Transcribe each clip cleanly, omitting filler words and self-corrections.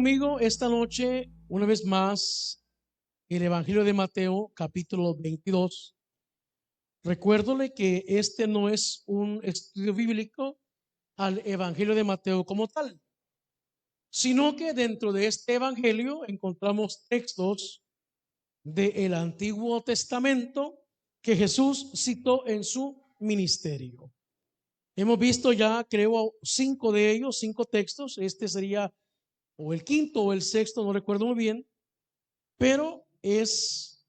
conmigo esta noche, una vez más, el Evangelio de Mateo, capítulo 22. Recuérdole que este no es un estudio bíblico al Evangelio de Mateo como tal, sino que dentro de este Evangelio encontramos textos del Antiguo Testamento que Jesús citó en su ministerio. Hemos visto ya, creo, 5 de ellos, 5 textos. Este sería o el quinto o el sexto, no recuerdo muy bien, pero es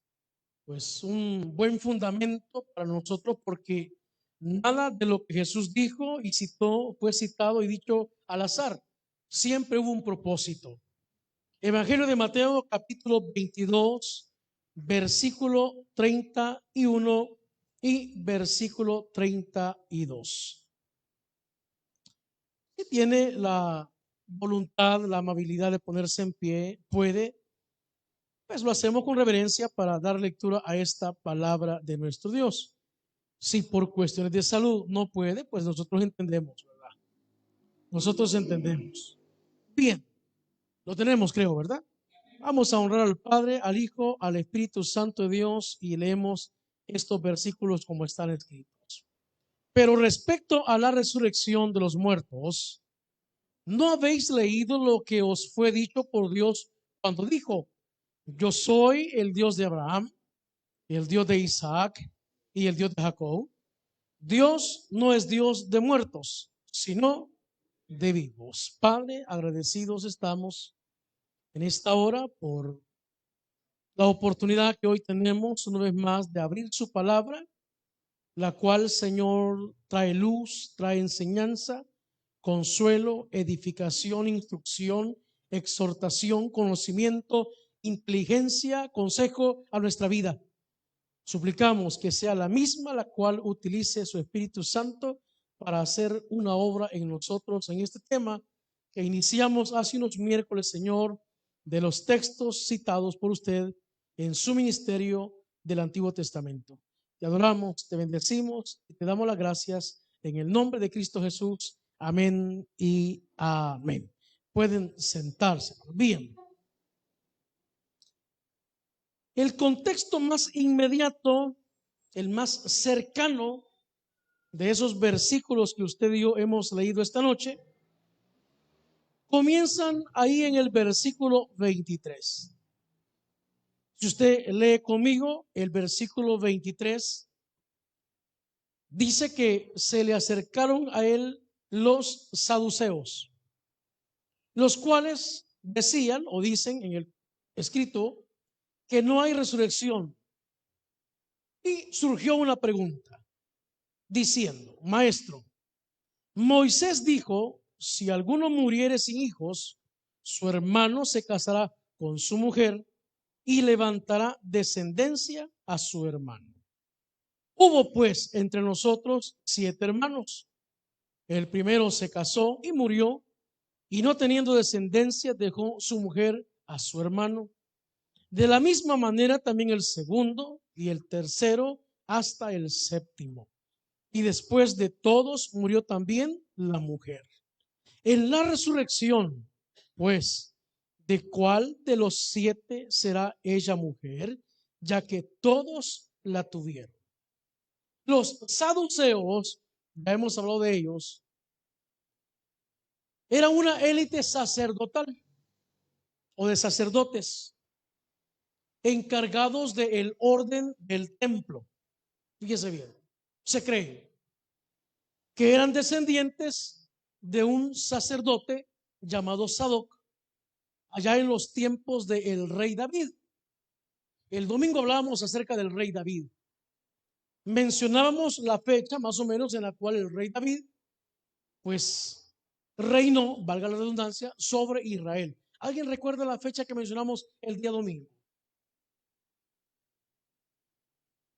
pues un buen fundamento para nosotros porque nada de lo que Jesús dijo y citó fue citado y dicho al azar. Siempre hubo un propósito. Evangelio de Mateo, capítulo 22, versículo 31 y versículo 32. Si tiene la voluntad, la amabilidad de ponerse en pie, puede, pues lo hacemos con reverencia para dar lectura a esta palabra de nuestro Dios. Si por cuestiones de salud no puede, pues nosotros entendemos, ¿verdad? Nosotros entendemos. Bien, lo tenemos, creo, ¿verdad? Vamos a honrar al Padre, al Hijo, al Espíritu Santo de Dios y leemos estos versículos como están escritos. Pero respecto a la resurrección de los muertos, ¿no habéis leído lo que os fue dicho por Dios cuando dijo: yo soy el Dios de Abraham, el Dios de Isaac y el Dios de Jacob? Dios no es Dios de muertos, sino de vivos. Padre, agradecidos estamos en esta hora por la oportunidad que hoy tenemos una vez más de abrir su palabra, la cual, Señor, trae luz, trae enseñanza, consuelo, edificación, instrucción, exhortación, conocimiento, inteligencia, consejo a nuestra vida. Suplicamos que sea la misma la cual utilice su Espíritu Santo para hacer una obra en nosotros en este tema que iniciamos hace unos miércoles, Señor, de los textos citados por usted en su ministerio del Antiguo Testamento. Te adoramos, te bendecimos y te damos las gracias en el nombre de Cristo Jesús. Amén y amén. Pueden sentarse. Bien. El contexto más inmediato, el más cercano de esos versículos que usted y yo hemos leído esta noche, comienzan ahí en el versículo 23. Si usted lee conmigo el versículo 23, dice que se le acercaron a él los saduceos, los cuales decían o dicen en el escrito que no hay resurrección. Y surgió una pregunta diciendo: maestro, Moisés dijo: si alguno muriere sin hijos, su hermano se casará con su mujer y levantará descendencia a su hermano. Hubo pues entre nosotros 7 hermanos. El primero se casó y murió, y no teniendo descendencia dejó su mujer a su hermano. De la misma manera también el segundo y el tercero hasta el séptimo. Y después de todos murió también la mujer. En la resurrección, pues, ¿de cuál de los 7 será ella mujer, ya que todos la tuvieron? Los saduceos, ya hemos hablado de ellos, eran una élite sacerdotal o de sacerdotes encargados del orden del templo. Fíjese bien, se cree que eran descendientes de un sacerdote llamado Sadoc, allá en los tiempos del rey David. El domingo hablábamos acerca del rey David. Mencionábamos la fecha más o menos en la cual el rey David, pues, reinó, valga la redundancia, sobre Israel. ¿Alguien recuerda la fecha que mencionamos el día domingo?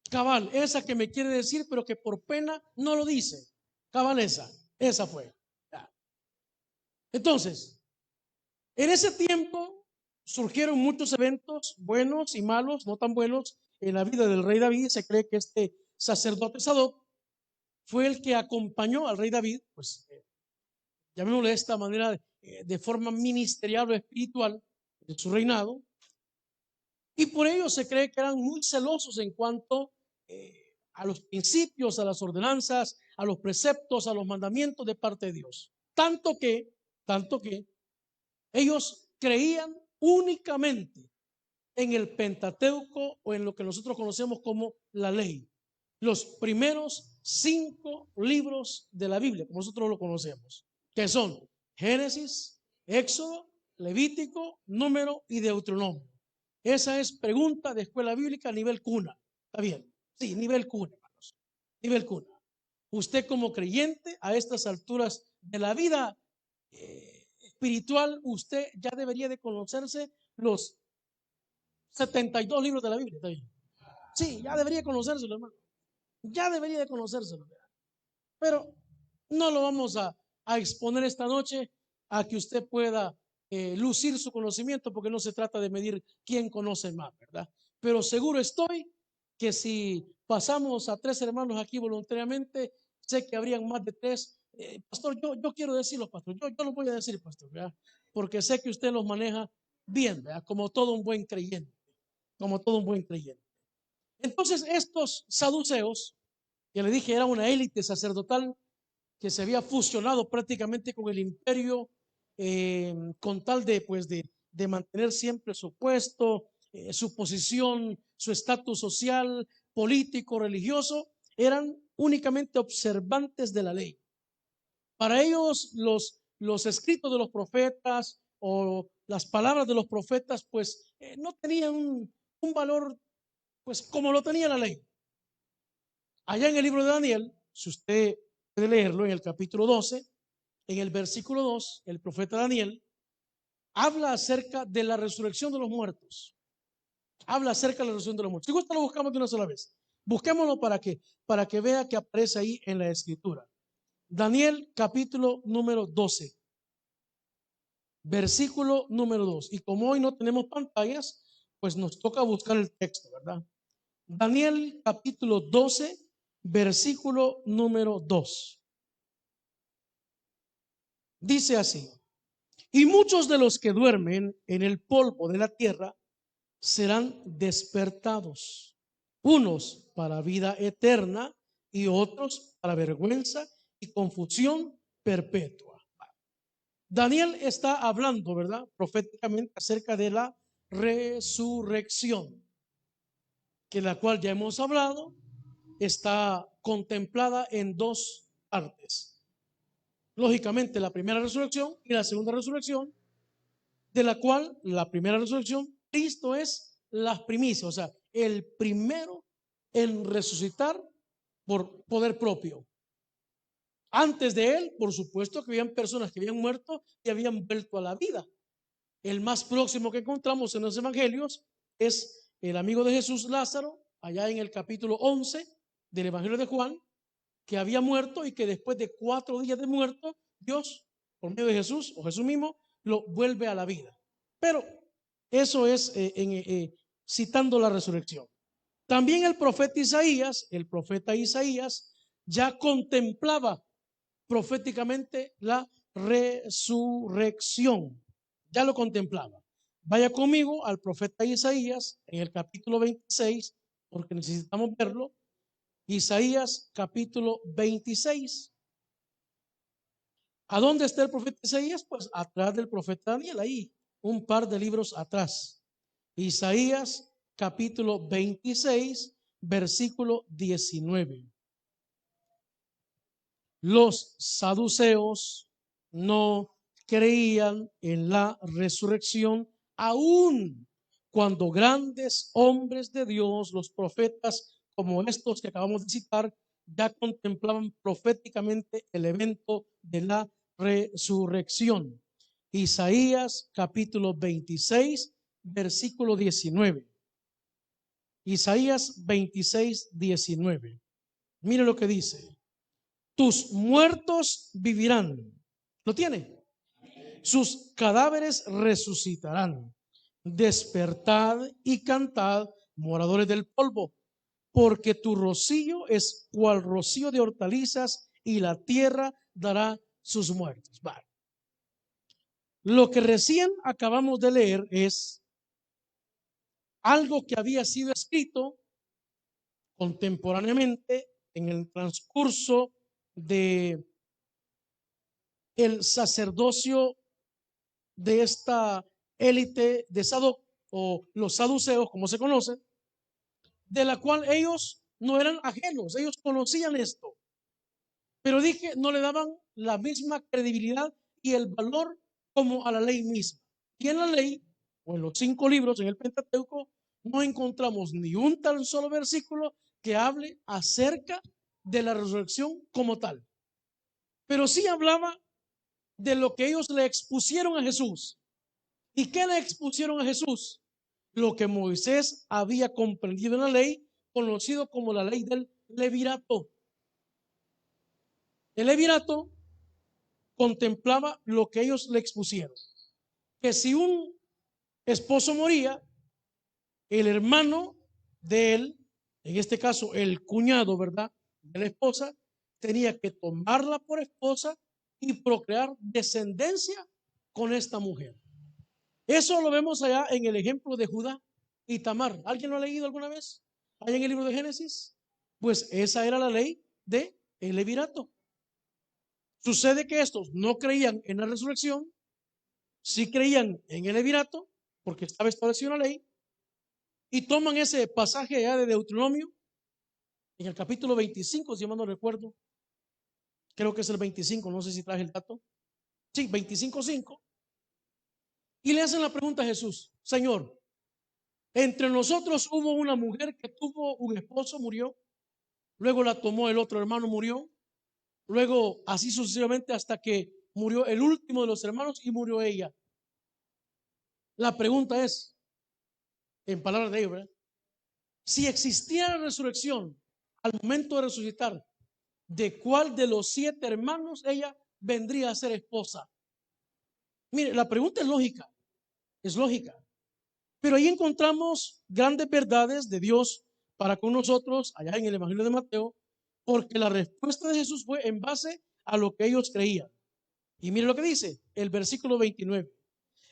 Cabal, esa que me quiere decir, pero que por pena no lo dice. Cabal, esa fue. Entonces, en ese tiempo surgieron muchos eventos buenos y malos, no tan buenos, en la vida del rey David. Se cree que este sacerdote Sadoc fue el que acompañó al rey David, pues, llamémosle de esta manera, de forma ministerial o espiritual de su reinado, y por ello se cree que eran muy celosos en cuanto a los principios, a las ordenanzas, a los preceptos, a los mandamientos de parte de Dios. Tanto que ellos creían únicamente en el Pentateuco o en lo que nosotros conocemos como la ley. Los primeros 5 libros de la Biblia, como nosotros lo conocemos, que son Génesis, Éxodo, Levítico, Número y Deuteronomio. Esa es pregunta de escuela bíblica a nivel cuna. ¿Está bien? Sí, nivel cuna, hermanos. Nivel cuna. Usted como creyente a estas alturas de la vida espiritual, usted ya debería de conocerse los 72 libros de la Biblia. ¿Está bien? Sí, ya debería conocérselo, hermano. Ya debería de conocérselo. Pero no lo vamos a exponer esta noche a que usted pueda lucir su conocimiento, porque no se trata de medir quién conoce más, ¿verdad? Pero seguro estoy que si pasamos a 3 hermanos aquí voluntariamente, sé que habrían más de 3. Pastor, yo quiero decirlo, pastor, yo lo voy a decir, pastor, ¿verdad? Porque sé que usted los maneja bien, ¿verdad? Como todo un buen creyente, como todo un buen creyente. Entonces estos saduceos, que le dije era una élite sacerdotal que se había fusionado prácticamente con el imperio, con tal de, pues, de mantener siempre su puesto, su posición, su estatus social, político, religioso, eran únicamente observantes de la ley. Para ellos los escritos de los profetas o las palabras de los profetas pues no tenían un valor pues como lo tenía la ley. Allá en el libro de Daniel, si usted puede leerlo en el capítulo 12, en el versículo 2, el profeta Daniel habla acerca de la resurrección de los muertos. Habla acerca de la resurrección de los muertos. Si gusta lo buscamos de una sola vez. Busquémoslo para que vea que aparece ahí en la escritura. Daniel capítulo número 12, versículo número 2. Y como hoy no tenemos pantallas, pues nos toca buscar el texto, ¿verdad? Daniel capítulo 12, versículo número 2. Dice así: y muchos de los que duermen en el polvo de la tierra serán despertados, unos para vida eterna y otros para vergüenza y confusión perpetua. Daniel está hablando, ¿verdad? Proféticamente acerca de la resurrección, que la cual ya hemos hablado, está contemplada en 2 partes. Lógicamente, la primera resurrección y la segunda resurrección, de la cual la primera resurrección, Cristo es las primicias, o sea, el primero en resucitar por poder propio. Antes de él, por supuesto que habían personas que habían muerto y habían vuelto a la vida. El más próximo que encontramos en los evangelios es el amigo de Jesús, Lázaro, allá en el capítulo 11 del evangelio de Juan, que había muerto y que después de 4 días de muerto, Dios, por medio de Jesús o Jesús mismo, lo vuelve a la vida. Pero eso es citando la resurrección. También el profeta Isaías, ya contemplaba proféticamente la resurrección. Ya lo contemplaba. Vaya conmigo al profeta Isaías en el capítulo 26, porque necesitamos verlo. Isaías capítulo 26. ¿A dónde está el profeta Isaías? Pues atrás del profeta Daniel, ahí, un par de libros atrás. Isaías capítulo 26, versículo 19. Los saduceos no creían en la resurrección, aun cuando grandes hombres de Dios, los profetas como estos que acabamos de citar, ya contemplaban proféticamente el evento de la resurrección. Isaías capítulo 26, versículo 19. Isaías 26, 19. Mire lo que dice: tus muertos vivirán. ¿Lo tiene? Sus cadáveres resucitarán. Despertad y cantad, moradores del polvo, porque tu rocío es cual rocío de hortalizas y la tierra dará sus muertos. Vale. Lo que recién acabamos de leer es algo que había sido escrito contemporáneamente en el transcurso de el sacerdocio de esta élite de Sadoc o los saduceos, como se conocen, de la cual ellos no eran ajenos, ellos conocían esto, pero dije, no le daban la misma credibilidad y el valor como a la ley misma. Y en la ley, o en los 5 libros, en el Pentateuco, no encontramos ni un tan solo versículo que hable acerca de la resurrección como tal. Pero sí hablaba de lo que ellos le expusieron a Jesús. ¿Y qué le expusieron a Jesús? Lo que Moisés había comprendido en la ley, conocido como la ley del levirato. El levirato contemplaba lo que ellos le expusieron, que si un esposo moría, el hermano de él, en este caso el cuñado, ¿verdad?, de la esposa, tenía que tomarla por esposa y procrear descendencia con esta mujer. Eso lo vemos allá en el ejemplo de Judá y Tamar. ¿Alguien lo ha leído alguna vez? Allá en el libro de Génesis. Pues esa era la ley de el levirato. Sucede que estos no creían en la resurrección, sí creían en el levirato, porque estaba establecida una ley, y toman ese pasaje allá de Deuteronomio, en el capítulo 25, si mal no recuerdo, creo que es el 25, no sé si traje el dato, sí, 25:5, y le hacen la pregunta a Jesús: Señor, entre nosotros hubo una mujer que tuvo un esposo, murió, luego la tomó el otro hermano, murió, luego así sucesivamente hasta que murió el último de los hermanos y murió ella. La pregunta es, en palabras de ellos, ¿verdad?, si existiera resurrección al momento de resucitar, ¿de cuál de los 7 hermanos ella vendría a ser esposa? Mire, la pregunta es lógica, pero ahí encontramos grandes verdades de Dios para con nosotros allá en el Evangelio de Mateo, porque la respuesta de Jesús fue en base a lo que ellos creían. Y mire lo que dice el versículo 29.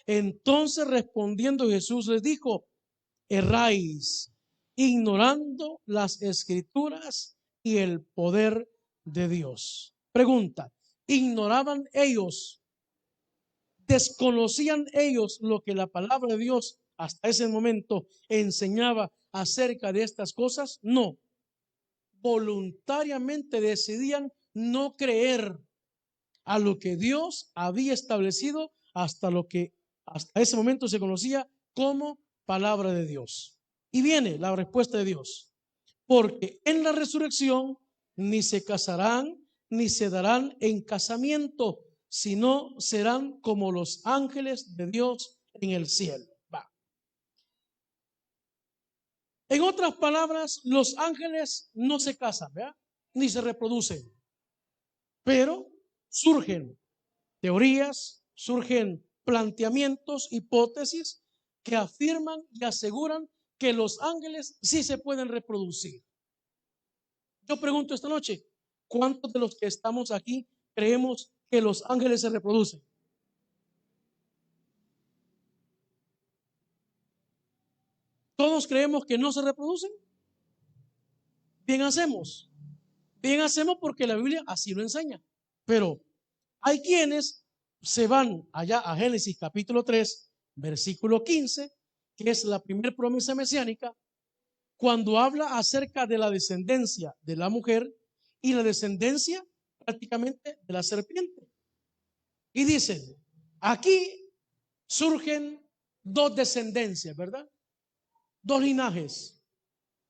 Entonces respondiendo Jesús les dijo: erráis, ignorando las escrituras y el poder de Dios. Pregunta: ¿ignoraban ellos, desconocían ellos lo que la palabra de Dios hasta ese momento enseñaba acerca de estas cosas? No. Voluntariamente decidían no creer a lo que Dios había establecido hasta lo que hasta ese momento se conocía como palabra de Dios. Y viene la respuesta de Dios: porque en la resurrección ni se casarán ni se darán en casamiento, sino serán como los ángeles de Dios en el cielo. Va. En otras palabras, los ángeles no se casan, ¿verdad?, ni se reproducen, pero surgen teorías, surgen planteamientos, hipótesis que afirman y aseguran que los ángeles sí se pueden reproducir. Yo pregunto esta noche, ¿cuántos de los que estamos aquí creemos que los ángeles se reproducen? ¿Todos creemos que no se reproducen? Bien hacemos. Bien hacemos porque la Biblia así lo enseña. Pero hay quienes se van allá a Génesis capítulo 3, versículo 15, que es la primera promesa mesiánica, cuando habla acerca de la descendencia de la mujer y la descendencia prácticamente de la serpiente. Y dicen, aquí surgen 2 descendencias, ¿verdad? 2 linajes.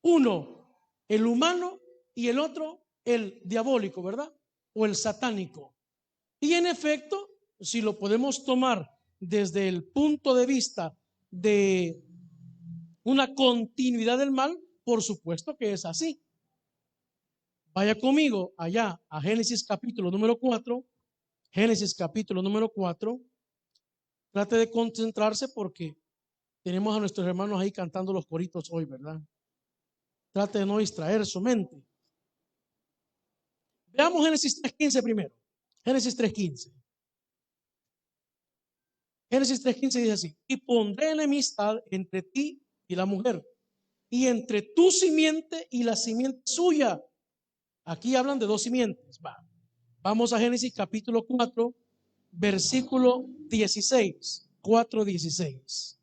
Uno, el humano, y el otro, el diabólico, ¿verdad? O el satánico. Y en efecto, si lo podemos tomar desde el punto de vista de una continuidad del mal, por supuesto que es así. Vaya conmigo allá a Génesis capítulo número 4. Génesis capítulo número 4. Trate de concentrarse porque tenemos a nuestros hermanos ahí cantando los coritos hoy, ¿verdad? Trate de no distraer su mente. Veamos Génesis 3:15 primero. Génesis 3:15. Génesis 3:15 dice así: y pondré enemistad entre ti y la mujer, y entre tu simiente y la simiente suya. Aquí hablan de dos simientes. Vamos a Génesis capítulo 4, versículo 16. 4:16.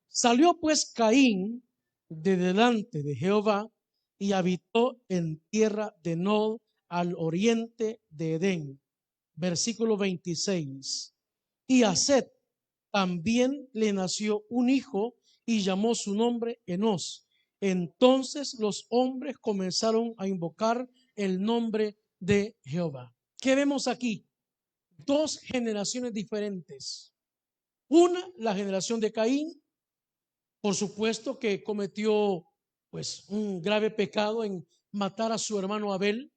Salió pues Caín de delante de Jehová y habitó en tierra de Nod, al oriente de Edén. Versículo 26. Y a Set también le nació un hijo y llamó su nombre Enos. Entonces los hombres comenzaron a invocar el nombre de Jehová. ¿Qué vemos aquí? Dos generaciones diferentes. Una, la generación de Caín, por supuesto que cometió pues un grave pecado en matar a su hermano Abel.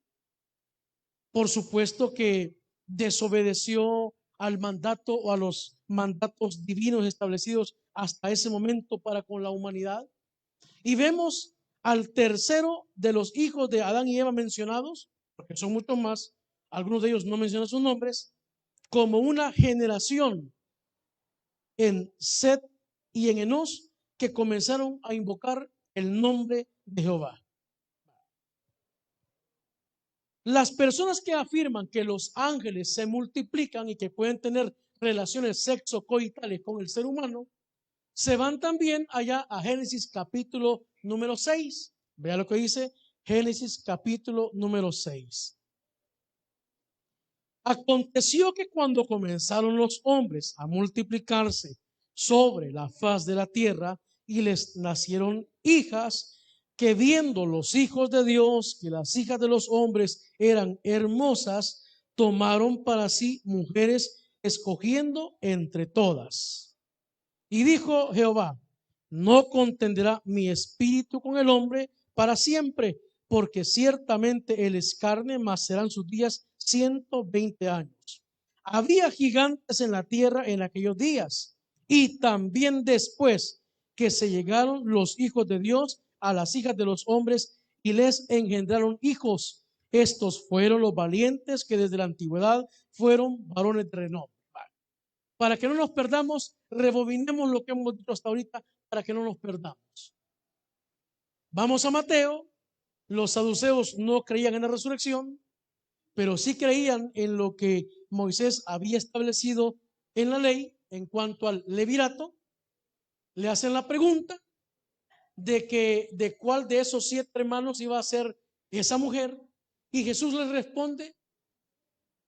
Por supuesto que desobedeció al mandato o a los mandatos divinos establecidos hasta ese momento para con la humanidad. Y vemos al tercero de los hijos de Adán y Eva mencionados, porque son muchos más, algunos de ellos no mencionan sus nombres, como una generación en Set y en Enos que comenzaron a invocar el nombre de Jehová. Las personas que afirman que los ángeles se multiplican y que pueden tener relaciones sexocoitales con el ser humano, se van también allá a Génesis capítulo número 6. Vea lo que dice Génesis capítulo número 6. Aconteció que cuando comenzaron los hombres a multiplicarse sobre la faz de la tierra y les nacieron hijas, que viendo los hijos de Dios que las hijas de los hombres eran hermosas, tomaron para sí mujeres, escogiendo entre todas. Y dijo Jehová: no contenderá mi espíritu con el hombre para siempre, porque ciertamente él es carne, mas serán sus días 120 años. Había gigantes en la tierra en aquellos días, y también después que se llegaron los hijos de Dios a las hijas de los hombres y les engendraron hijos. Estos fueron los valientes que desde la antigüedad fueron varones de renombre. Para que no nos perdamos, rebobinemos lo que hemos dicho hasta ahorita para que no nos perdamos. Vamos a Mateo. Los saduceos no creían en la resurrección, pero sí creían en lo que Moisés había establecido en la ley en cuanto al levirato. Le hacen la pregunta de cuál de esos 7 hermanos iba a ser esa mujer, y Jesús les responde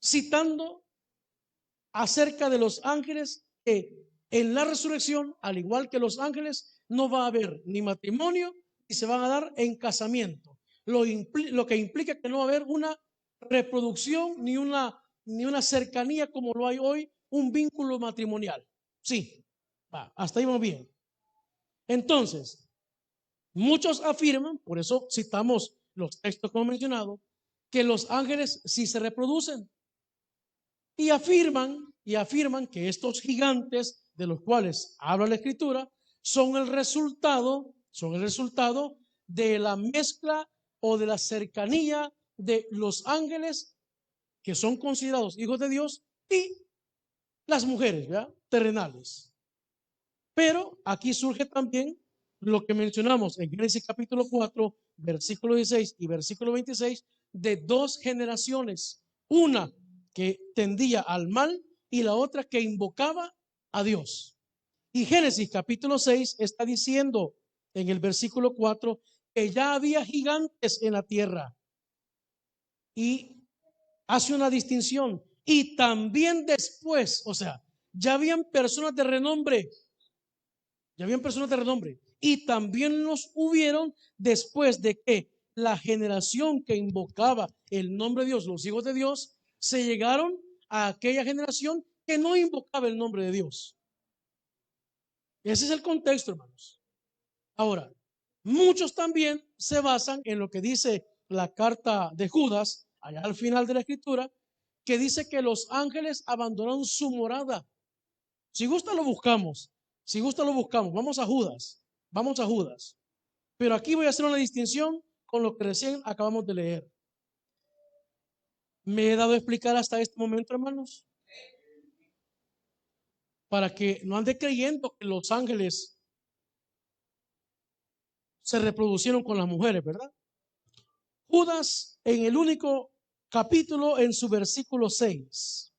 citando acerca de los ángeles, que en la resurrección, al igual que los ángeles, no va a haber ni matrimonio y se van a dar en casamiento, lo que implica que no va a haber una reproducción ni una cercanía como lo hay hoy, un vínculo matrimonial. Sí, hasta ahí vamos bien. Entonces, muchos afirman, por eso citamos los textos como mencionado, que los ángeles sí se reproducen. Y afirman que estos gigantes de los cuales habla la Escritura son el resultado de la mezcla o de la cercanía de los ángeles que son considerados hijos de Dios y las mujeres, ¿verdad?, terrenales. Pero aquí surge también lo que mencionamos en Génesis capítulo 4, versículo 16 y versículo 26, de dos generaciones. Una que tendía al mal y la otra que invocaba a Dios. Y Génesis capítulo 6 está diciendo en el versículo 4 que ya había gigantes en la tierra. Y hace una distinción. Y también después, o sea, ya habían personas de renombre. Ya habían personas de renombre. Y también los hubieron después de que la generación que invocaba el nombre de Dios, los hijos de Dios, se llegaron a aquella generación que no invocaba el nombre de Dios. Ese es el contexto, hermanos. Ahora, muchos también se basan en lo que dice la carta de Judas, allá al final de la escritura, que dice que los ángeles abandonaron su morada. Si gusta lo buscamos, vamos a Judas, Pero aquí voy a hacer una distinción con lo que recién acabamos de leer. ¿Me he dado a explicar hasta este momento, hermanos? para que no ande creyendo que los ángeles se reproducieron con las mujeres, ¿verdad? Judas en el único capítulo en su versículo 6.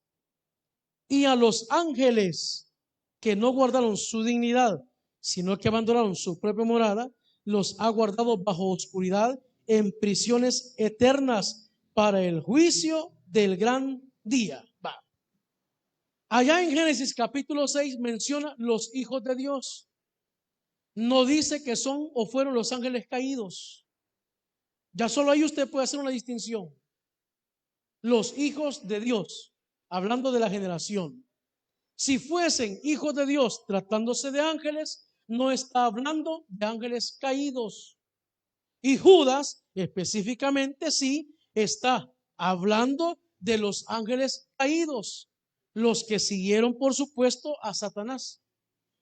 Y a los ángeles que no guardaron su dignidad, sino que abandonaron su propia morada, los ha guardado bajo oscuridad en prisiones eternas para el juicio del gran día. Va. Allá en Génesis capítulo 6 menciona los hijos de Dios. No dice que son o fueron los ángeles caídos. Ya solo ahí usted puede hacer una distinción. Los hijos de Dios, hablando de la generación. Si fuesen hijos de Dios tratándose de ángeles, no está hablando de ángeles caídos. Y Judas específicamente sí está hablando de los ángeles caídos, los que siguieron por supuesto a Satanás.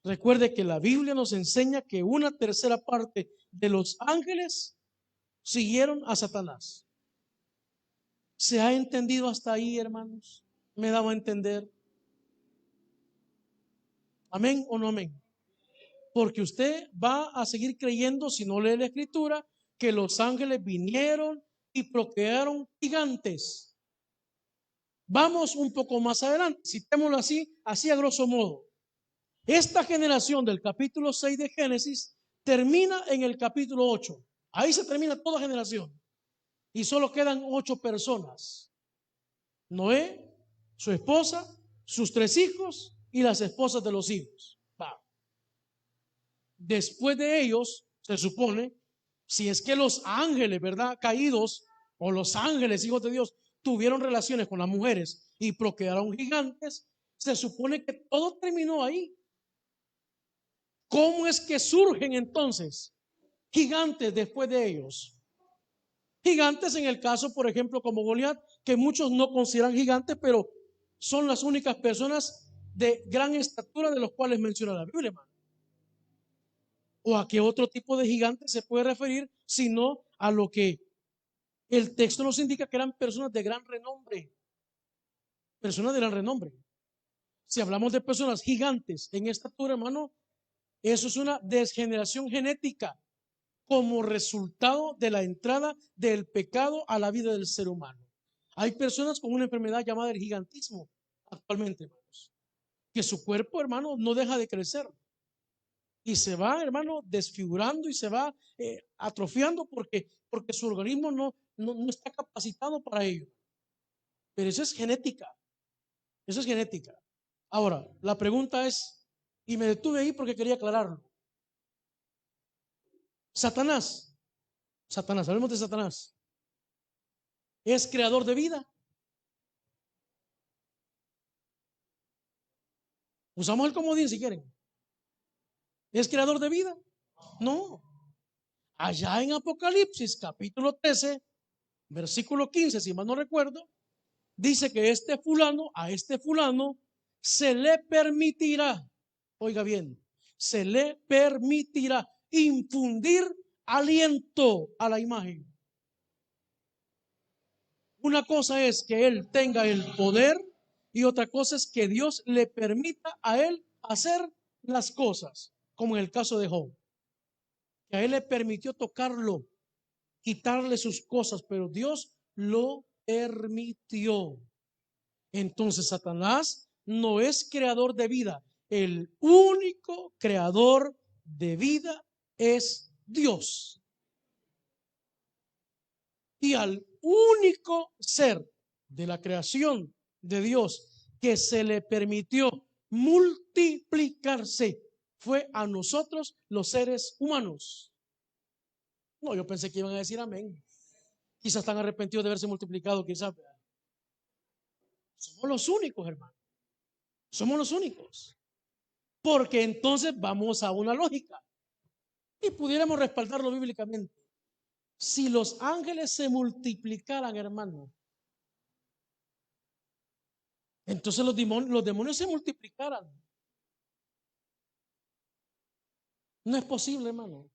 Recuerde que la Biblia nos enseña que una tercera parte de los ángeles siguieron a Satanás. ¿Se ha entendido hasta ahí, hermanos? ¿Me daba a entender? ¿Amén o no amén? Porque usted va a seguir creyendo, si no lee la escritura, que los ángeles vinieron y procrearon gigantes. Vamos un poco más adelante, citémoslo así a grosso modo. Esta generación del capítulo 6 de Génesis termina en el capítulo 8. Ahí se termina toda generación. Y solo quedan 8 personas. Noé, su esposa, sus 3 hijos y las esposas de los hijos. Va. Después de ellos, se supone, si es que los ángeles, ¿verdad? Caídos, o los ángeles, hijos de Dios, tuvieron relaciones con las mujeres y procrearon gigantes, se supone que todo terminó ahí. ¿Cómo es que surgen entonces gigantes después de ellos? Gigantes en el caso, por ejemplo, como Goliat, que muchos no consideran gigantes, pero son las únicas personas de gran estatura de los cuales menciona la Biblia, hermano. ¿O a qué otro tipo de gigante se puede referir, sino a lo que el texto nos indica que eran personas de gran renombre? Personas de gran renombre. Si hablamos de personas gigantes en estatura, hermano, eso es una desgeneración genética como resultado de la entrada del pecado a la vida del ser humano. Hay personas con una enfermedad llamada el gigantismo actualmente, hermanos, que su cuerpo, hermano, no deja de crecer y se va, hermano, desfigurando y se va atrofiando porque su organismo no está capacitado para ello. Pero eso es genética. Eso es genética. Ahora, la pregunta es, y me detuve ahí porque quería aclararlo. Satanás, hablemos de Satanás. ¿Es creador de vida? Usamos el comodín si quieren. ¿Es creador de vida? No. Allá en Apocalipsis capítulo 13, versículo 15, si mal no recuerdo, dice que a este fulano se le permitirá, oiga bien, se le permitirá infundir aliento a la imagen. Una cosa es que él tenga el poder y otra cosa es que Dios le permita a él hacer las cosas, como en el caso de Job, que a él le permitió tocarlo, quitarle sus cosas, pero Dios lo permitió. Entonces Satanás no es creador de vida, el único creador de vida es Dios. Y al único ser de la creación de Dios que se le permitió multiplicarse fue a nosotros los seres humanos. No, yo pensé que iban a decir amén. Quizás están arrepentidos de haberse multiplicado, quizás. Somos los únicos, hermano. Somos los únicos. Porque entonces vamos a una lógica y pudiéramos respaldarlo bíblicamente. Si los ángeles se multiplicaran, hermano, entonces los demonios se multiplicaran. No es posible, hermano.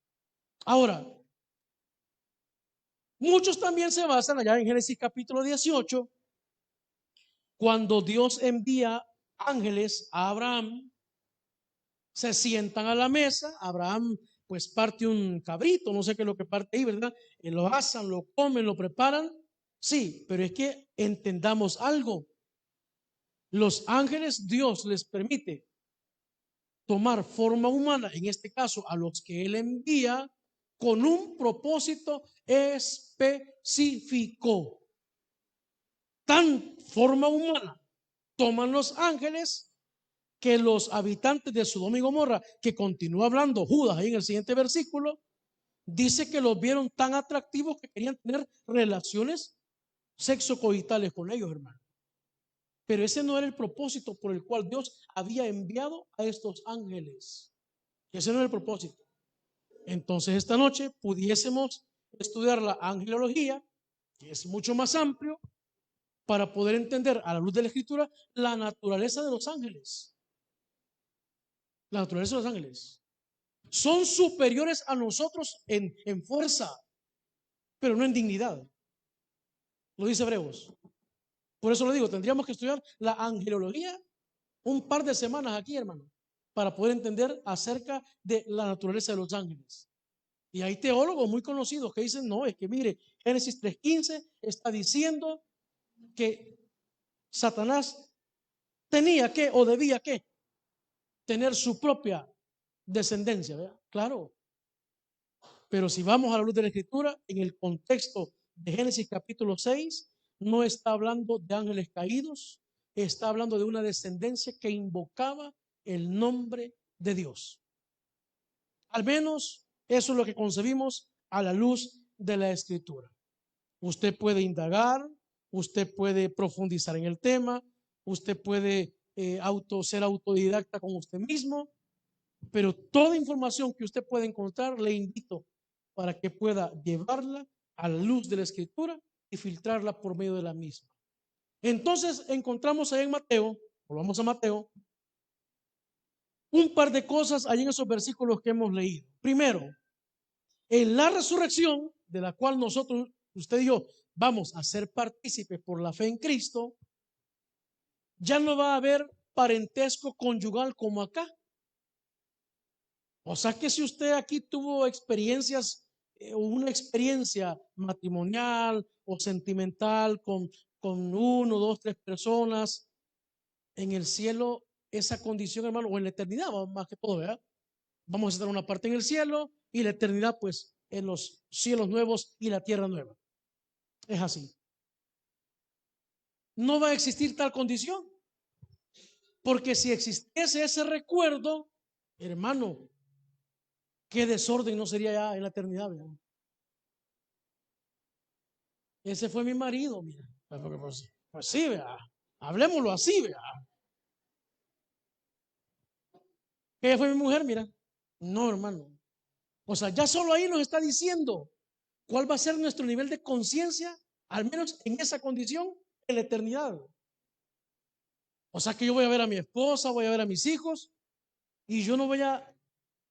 Ahora, muchos también se basan allá en Génesis capítulo 18, cuando Dios envía ángeles a Abraham Se sientan a la mesa, Abraham pues parte un cabrito, no sé qué es lo que parte ahí, ¿verdad? Lo asan, lo comen, lo preparan. Sí, pero es que entendamos algo. Los ángeles, Dios les permite tomar forma humana, en este caso a los que Él envía, con un propósito específico. Tan forma humana toman los ángeles que los habitantes de Sodoma y Gomorra, que continúa hablando Judas ahí en el siguiente versículo, dice que los vieron tan atractivos que querían tener relaciones sexocoitales con ellos, hermano. Pero ese no era el propósito por el cual Dios había enviado a estos ángeles. Ese no era el propósito. Entonces esta noche pudiésemos estudiar la angelología, que es mucho más amplio, para poder entender a la luz de la Escritura la naturaleza de los ángeles. La naturaleza de los ángeles. Son superiores a nosotros en fuerza, pero no en dignidad. Lo dice Hebreos. Por eso lo digo, tendríamos que estudiar la angelología un par de semanas aquí, hermano, para poder entender acerca de la naturaleza de los ángeles. Y hay teólogos muy conocidos que dicen, no, es que mire, Génesis 3:15 está diciendo que Satanás tenía que o debía que tener su propia descendencia, ¿verdad? Claro, pero si vamos a la luz de la Escritura, en el contexto de Génesis capítulo 6, no está hablando de ángeles caídos, está hablando de una descendencia que invocaba el nombre de Dios. Al menos eso es lo que concebimos a la luz de la Escritura. Usted puede indagar, usted puede profundizar en el tema, usted puede ser autodidacta con usted mismo, pero toda información que usted pueda encontrar, le invito para que pueda llevarla a la luz de la Escritura y filtrarla por medio de la misma. Entonces encontramos ahí en Mateo, volvamos a Mateo, un par de cosas ahí en esos versículos que hemos leído. Primero, en la resurrección, de la cual nosotros, usted y yo, vamos a ser partícipes por la fe en Cristo, ya no va a haber parentesco conyugal como acá. O sea que si usted aquí tuvo experiencias, una experiencia matrimonial o sentimental con uno, dos, tres personas, en el cielo, esa condición, hermano, o en la eternidad, más que todo, ¿verdad? Vamos a estar una parte en el cielo y la eternidad, pues, en los cielos nuevos y la tierra nueva. Es así. No va a existir tal condición, porque si existiese ese recuerdo, hermano, qué desorden no sería ya en la eternidad, ¿verdad? Ese fue mi marido, mira. Pues sí, vea. Hablemoslo así, vea. Ella fue mi mujer, mira. No, hermano. O sea, ya solo ahí nos está diciendo cuál va a ser nuestro nivel de conciencia, al menos en esa condición, en la eternidad. O sea que yo voy a ver a mi esposa, voy a ver a mis hijos, y yo no voy a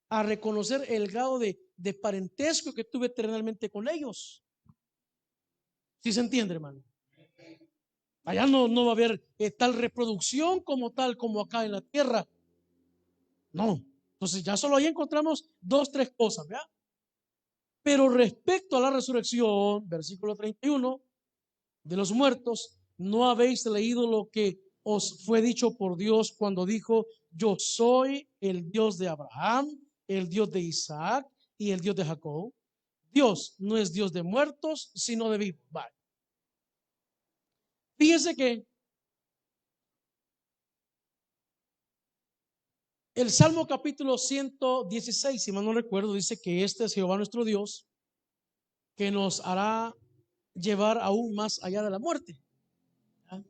reconocer el grado de parentesco que tuve eternamente con ellos. ¿Sí se entiende, hermano? Allá no va a haber tal reproducción como tal, como acá en la tierra. No. Entonces ya solo ahí encontramos dos, tres cosas, ¿verdad? Pero respecto a la resurrección, versículo 31, de los muertos, ¿no habéis leído lo que os fue dicho por Dios cuando dijo, yo soy el Dios de Abraham, el Dios de Isaac y el Dios de Jacob? Dios no es Dios de muertos, sino de vivos. Vale. Fíjense que el Salmo capítulo 116, si mal no recuerdo, dice que este es Jehová nuestro Dios, que nos hará llevar aún más allá de la muerte. ¿Ah?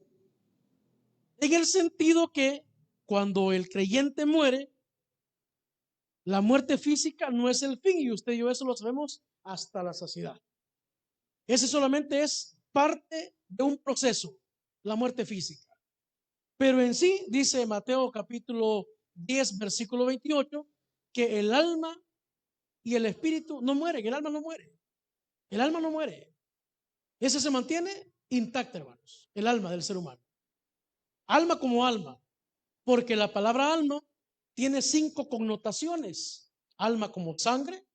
En el sentido que cuando el creyente muere, la muerte física no es el fin, y usted y yo eso lo sabemos hasta la saciedad. Ese solamente es parte de un proceso, la muerte física. Pero en sí, dice Mateo capítulo 10, versículo 28, que el alma y el espíritu no mueren, el alma no muere. El alma no muere. Ese se mantiene intacto, hermanos, el alma del ser humano. Alma como alma, porque la palabra alma tiene 5 connotaciones. Alma como sangre.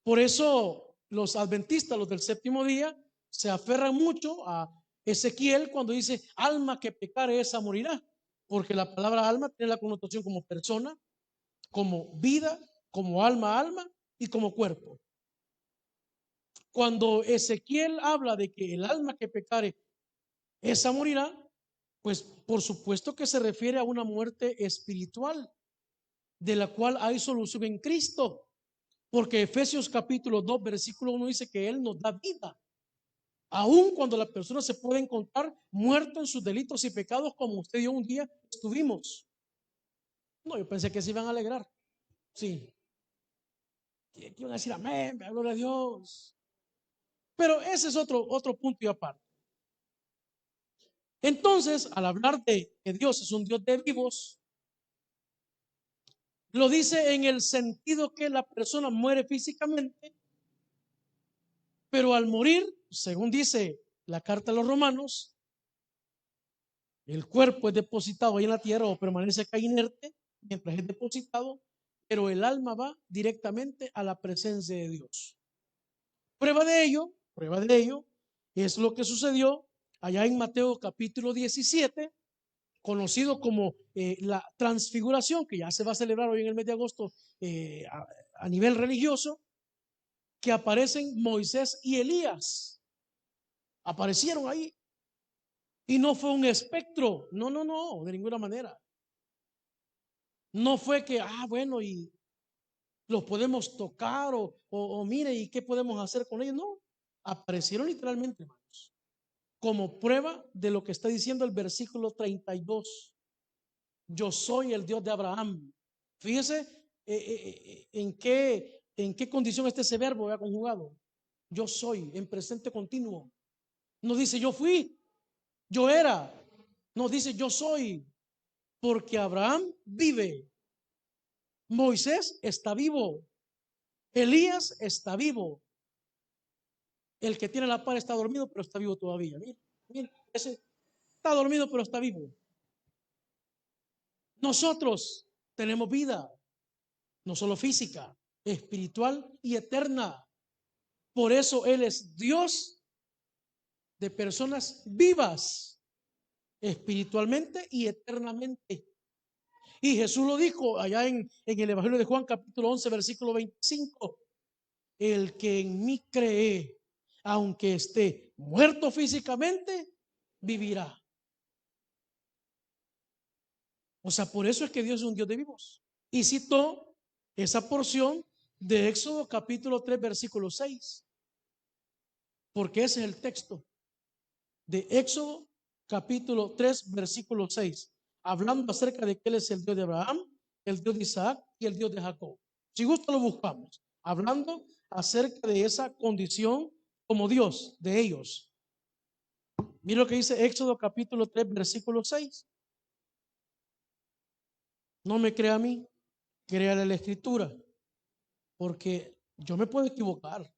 Por eso los adventistas, los del séptimo día, se aferran mucho a Ezequiel cuando dice: alma que pecare, esa morirá. Porque la palabra alma tiene la connotación como persona, como vida, como alma y como cuerpo. Cuando Ezequiel habla de que el alma que pecare, esa morirá, pues por supuesto que se refiere a una muerte espiritual, de la cual hay solución en Cristo. Porque Efesios capítulo 2 versículo 1 dice que Él nos da vida, aun cuando la persona se puede encontrar muerto en sus delitos y pecados, como usted y yo un día estuvimos. No, yo pensé que se iban a alegrar. Sí, que iban a decir amén, gloria a Dios. Pero ese es otro punto y aparte. Entonces, al hablar de que Dios es un Dios de vivos, lo dice en el sentido que la persona muere físicamente, pero al morir, según dice la carta a los Romanos, el cuerpo es depositado ahí en la tierra o permanece acá inerte mientras es depositado, pero el alma va directamente a la presencia de Dios. Prueba de ello es lo que sucedió allá en Mateo capítulo 17, conocido como la transfiguración, que ya se va a celebrar hoy en el mes de agosto a nivel religioso, que aparecen Moisés y Elías. Aparecieron ahí. Y no fue un espectro, no, de ninguna manera. No fue que, bueno, y los podemos tocar o mire, ¿y qué podemos hacer con ellos? No, aparecieron literalmente, hermanos, como prueba de lo que está diciendo el versículo 32. Yo soy el Dios de Abraham. Fíjese en qué condición está ese verbo ya conjugado. Yo soy, en presente continuo. No dice yo fui, yo era. No dice yo soy, porque Abraham vive. Moisés está vivo. Elías está vivo. El que tiene la par está dormido, pero está vivo todavía. Mira, mira, ese está dormido, pero está vivo. Nosotros tenemos vida, no solo física, espiritual y eterna. Por eso Él es Dios de personas vivas, espiritualmente y eternamente. Y Jesús lo dijo allá en el Evangelio de Juan capítulo 11 versículo 25: el que en mí cree, aunque esté muerto físicamente, vivirá. O sea, por eso es que Dios es un Dios de vivos. Y citó esa porción de Éxodo capítulo 3 versículo 6, porque ese es el texto de Éxodo capítulo 3 versículo 6, hablando acerca de que Él es el Dios de Abraham, el Dios de Isaac y el Dios de Jacob. Si gusta lo buscamos, hablando acerca de esa condición como Dios de ellos. Mira lo que dice Éxodo capítulo 3 versículo 6. No me crea a mí, créale la escritura, porque yo me puedo equivocar.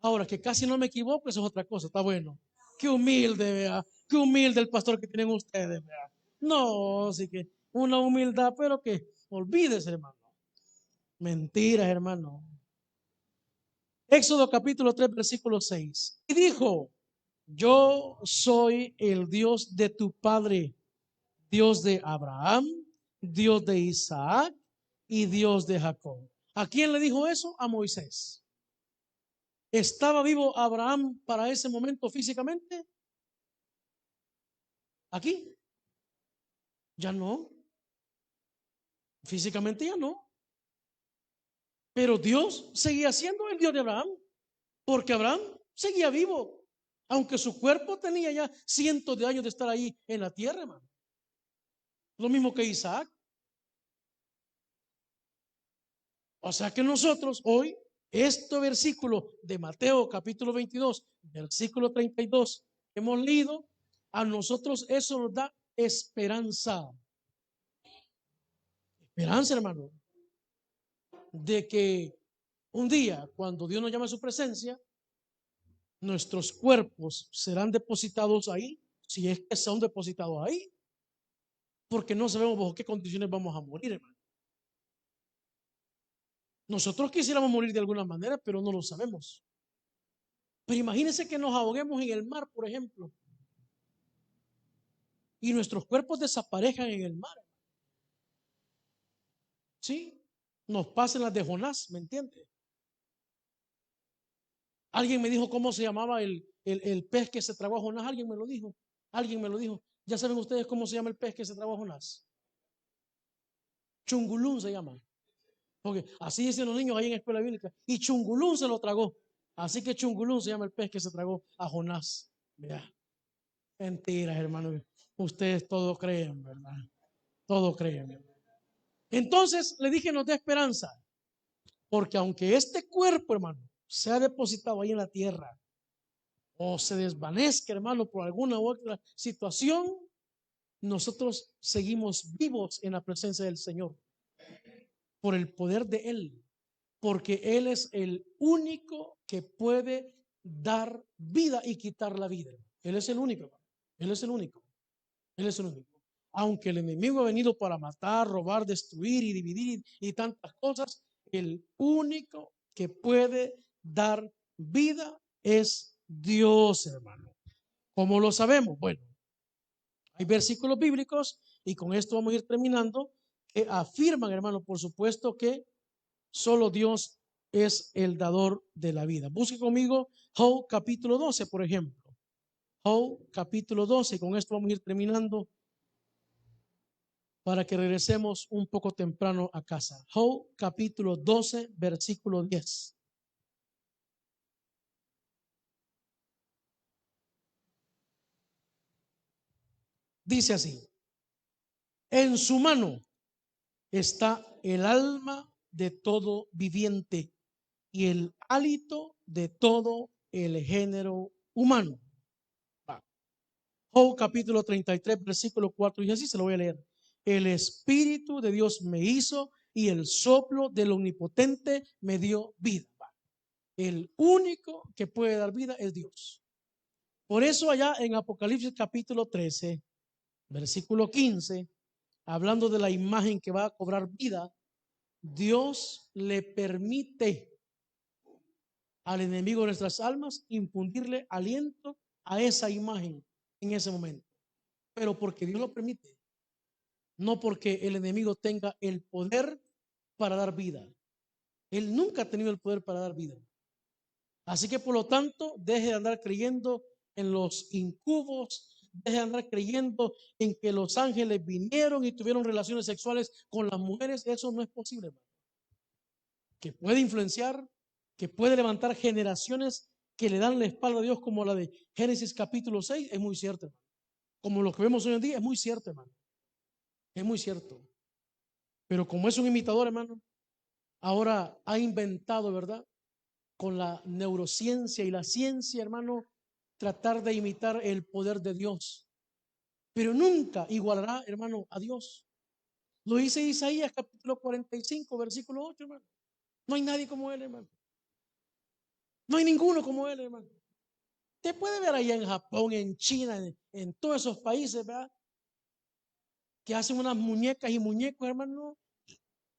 Ahora, que casi no me equivoco, eso es otra cosa, está bueno. Qué humilde, vea, qué humilde el pastor que tienen ustedes, vea. No, sí que una humildad, pero que olvídese, hermano. Mentiras, hermano. Éxodo capítulo 3 versículo 6. Y dijo: yo soy el Dios de tu padre, Dios de Abraham, Dios de Isaac y Dios de Jacob. ¿A quién le dijo eso? A Moisés. ¿Estaba vivo Abraham para ese momento físicamente? Aquí ya no, físicamente ya no. Pero Dios seguía siendo el Dios de Abraham, porque Abraham seguía vivo, aunque su cuerpo tenía ya cientos de años de estar ahí en la tierra, hermano. Lo mismo que Isaac. O sea que nosotros hoy, este versículo de Mateo capítulo 22, versículo 32, que hemos leído, a nosotros eso nos da esperanza. Esperanza, hermano, de que un día, cuando Dios nos llame a su presencia, nuestros cuerpos serán depositados ahí, si es que son depositados ahí. porque no sabemos bajo qué condiciones vamos a morir, hermano. Nosotros quisiéramos morir de alguna manera, pero no lo sabemos. Pero imagínense que nos ahoguemos en el mar, por ejemplo, y nuestros cuerpos desaparezcan en el mar. ¿Sí? Nos pasen las de Jonás, ¿me entiende? Alguien me dijo cómo se llamaba el pez que se tragó a Jonás. Alguien me lo dijo. Alguien me lo dijo. ¿Ya saben ustedes cómo se llama el pez que se tragó a Jonás? Chungulún se llama. Porque así dicen los niños ahí en escuela bíblica. Y Chungulún se lo tragó. Así que Chungulún se llama el pez que se tragó a Jonás. Mira, mentiras, hermano. Ustedes todo creen, ¿verdad? Todo creen. Entonces le dije, nos dé esperanza. Porque aunque este cuerpo, hermano, sea depositado ahí en la tierra o se desvanezca, hermano, por alguna u otra situación, nosotros seguimos vivos en la presencia del Señor por el poder de Él, porque Él es el único que puede dar vida y quitar la vida. Él es el único, hermano. Él es el único. Él es el único. Aunque el enemigo ha venido para matar, robar, destruir y dividir y tantas cosas, el único que puede dar vida es Dios, hermano. ¿Cómo lo sabemos? Bueno, hay versículos bíblicos y con esto vamos a ir terminando que afirman, hermano, por supuesto que solo Dios es el dador de la vida. Busque conmigo Job capítulo 12, por ejemplo. Job capítulo 12, con esto vamos a ir terminando para que regresemos un poco temprano a casa. Job capítulo 12, versículo 10. Dice así: en su mano está el alma de todo viviente y el hálito de todo el género humano. Job capítulo 33, versículo 4, y así se lo voy a leer. El Espíritu de Dios me hizo y el soplo del Omnipotente me dio vida. El único que puede dar vida es Dios. Por eso allá en Apocalipsis capítulo 13, versículo 15, hablando de la imagen que va a cobrar vida, Dios le permite al enemigo de nuestras almas infundirle aliento a esa imagen en ese momento. Pero porque Dios lo permite, no porque el enemigo tenga el poder para dar vida. Él nunca ha tenido el poder para dar vida. Así que por lo tanto, deje de andar creyendo en los incubos, deje de andar creyendo en que los ángeles vinieron y tuvieron relaciones sexuales con las mujeres. Eso no es posible, hermano. Que puede influenciar, que puede levantar generaciones que le dan la espalda a Dios, como la de Génesis capítulo 6, es muy cierto, hermano. Como lo que vemos hoy en día, es muy cierto, hermano. Es muy cierto. Pero como es un imitador, hermano, ahora ha inventado, ¿verdad?, con la neurociencia y la ciencia, hermano, tratar de imitar el poder de Dios. Pero nunca igualará, hermano, a Dios. Lo dice Isaías capítulo 45, versículo 8, hermano. No hay nadie como Él, hermano. No hay ninguno como Él, hermano. Usted puede ver allá en Japón, en China, en todos esos países, ¿verdad?, que hacen unas muñecas y muñecos, hermano,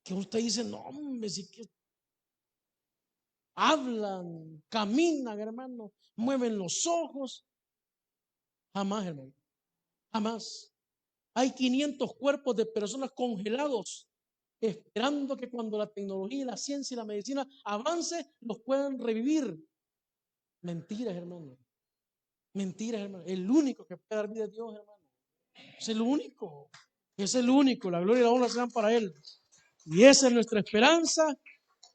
que usted dice, no, hombre, si que hablan, caminan, hermano, mueven los ojos. Jamás, hermano, jamás. Hay 500 cuerpos de personas congelados, esperando que cuando la tecnología, la ciencia y la medicina avance, los puedan revivir. Mentiras, hermano. Mentiras, hermano. El único que puede dar vida a Dios, hermano. Es el único. Es el único. La gloria y la honra sean para Él. Y esa es nuestra esperanza.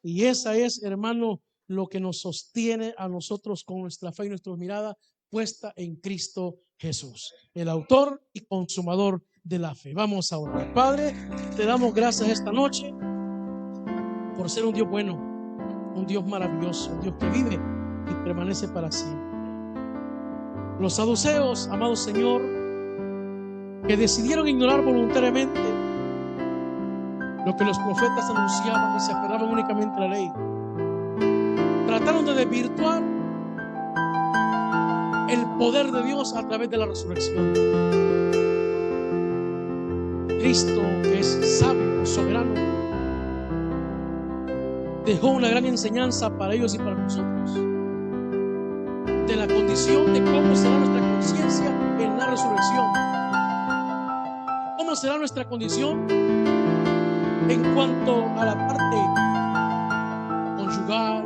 Y esa es, hermano, lo que nos sostiene a nosotros con nuestra fe y nuestra mirada puesta en Cristo Jesús, el autor y consumador de la fe. Vamos a orar. Padre, te damos gracias esta noche por ser un Dios bueno, un Dios maravilloso, un Dios que vive y permanece para siempre. Los saduceos, amado Señor, que decidieron ignorar voluntariamente lo que los profetas anunciaban y se aferraban únicamente a la ley, trataron de desvirtuar el poder de Dios a través de la resurrección. Cristo, que es sabio, soberano, dejó una gran enseñanza para ellos y para nosotros, de la condición de cómo será nuestra conciencia en la resurrección, cómo será nuestra condición en cuanto a la parte conyugal,